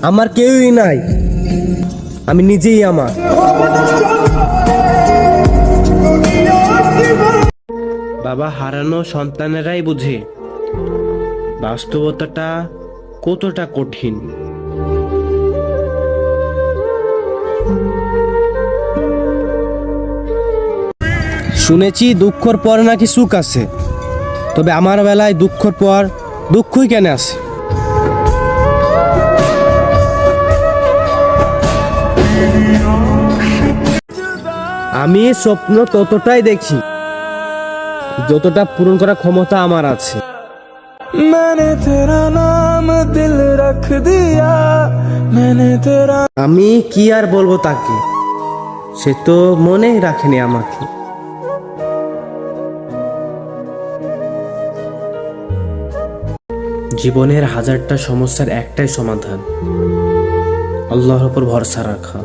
আমার কেউই নাই, আমি নিজেই আমার। বাবা হারানো সন্তানেরাই বুঝে বাস্তবতাটা কতটা কঠিন। শুনেছি দুঃখর পরে নাকি সুখ আছে, তবে আমার বেলায় দুঃখর পর দুঃখই কেন আছে? আমি স্বপ্ন ততটাই দেখি যতটা পূরণ করার ক্ষমতা আমার আছে। আমি কি আর বলবো তাকে, সে তো মনেই রাখেনি আমাকে। জীবনের হাজারটা সমস্যার একটাই সমাধান, আল্লাহর উপর ভরসা রাখা।